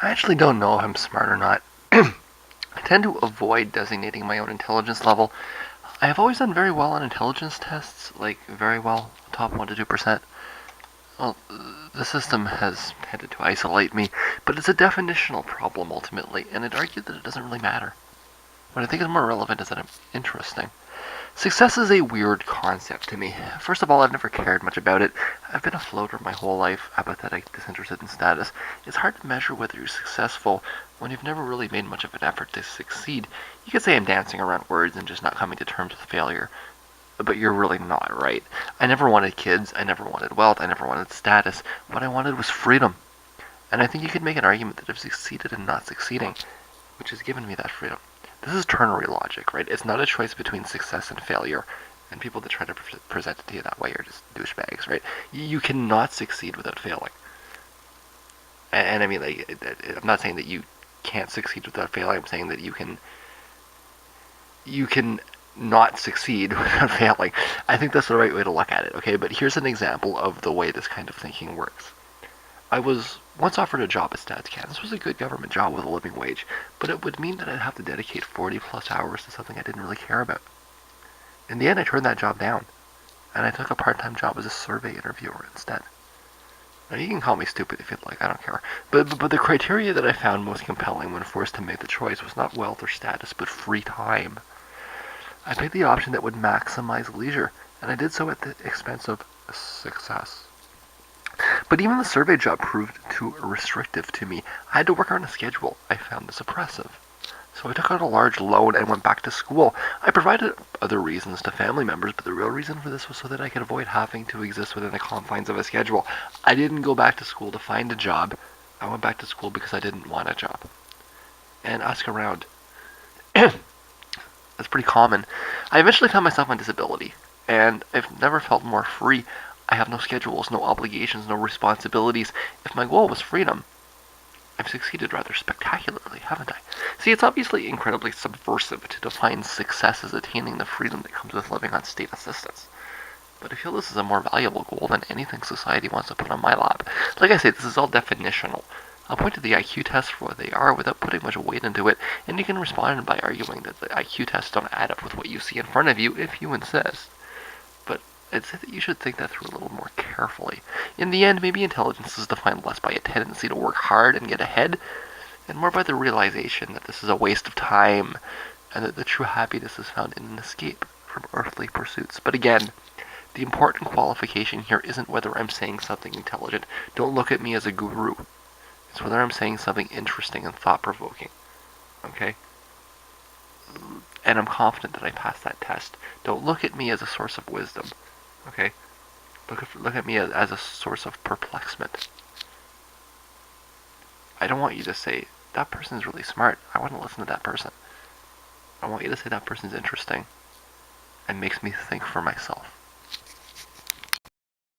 I actually don't know if I'm smart or not. I tend to avoid designating my own intelligence level. I have always done very well on intelligence tests, like very well, top 1 to 2%. Well, the system has tended to isolate me, but it's a definitional problem ultimately, and I'd argue that it doesn't really matter. What I think is more relevant is that I'm interesting. Success is a weird concept to me. First of all, I've never cared much about it. I've been a floater my whole life, apathetic, disinterested in status. It's hard to measure whether you're successful when you've never really made much of an effort to succeed. You could say I'm dancing around words and just not coming to terms with failure, but you're really not, right? I never wanted kids, I never wanted wealth, I never wanted status. What I wanted was freedom. And I think you could make an argument that I've succeeded in not succeeding, which has given me that freedom. This is ternary logic, right? It's not a choice between success and failure. And people that try to present it to you that way are just douchebags, right? You cannot succeed without failing. And I mean, like, I'm not saying that you can't succeed without failing. I'm saying that you can not succeed without failing. I think that's the right way to look at it, okay? But here's an example of the way this kind of thinking works. I was once offered a job at StatsCan. This was a good government job with a living wage, but it would mean that I'd have to dedicate 40 plus hours to something I didn't really care about. In the end, I turned that job down, and I took a part-time job as a survey interviewer instead. Now, you can call me stupid if you'd like, I don't care. But the criteria that I found most compelling when forced to make the choice was not wealth or status, but free time. I picked the option that would maximize leisure, and I did so at the expense of success. But even the survey job proved too restrictive to me. I had to work on a schedule. I found this oppressive. So I took out a large loan and went back to school. I provided other reasons to family members, but the real reason for this was so that I could avoid having to exist within the confines of a schedule. I didn't go back to school to find a job. I went back to school because I didn't want a job. And ask around. That's pretty common. I eventually found myself on disability, and I've never felt more free. I have no schedules, no obligations, no responsibilities. If my goal was freedom, I've succeeded rather spectacularly, haven't I? See, it's obviously incredibly subversive to define success as attaining the freedom that comes with living on state assistance. But I feel this is a more valuable goal than anything society wants to put on my lap. Like I say, this is all definitional. I'll point to the IQ tests for what they are without putting much weight into it, and you can respond by arguing that the IQ tests don't add up with what you see in front of you if you insist. But I'd say that you should think that through a little more carefully. In the end, maybe intelligence is defined less by a tendency to work hard and get ahead, and more by the realization that this is a waste of time, and that the true happiness is found in an escape from earthly pursuits. But again, the important qualification here isn't whether I'm saying something intelligent. Don't look at me as a guru. It's whether I'm saying something interesting and thought-provoking. Okay? And I'm confident that I passed that test. Don't look at me as a source of wisdom. Okay? Look at me as a source of perplexment. I don't want you to say, that person's really smart. I want to listen to that person. I want you to say that person's interesting and makes me think for myself.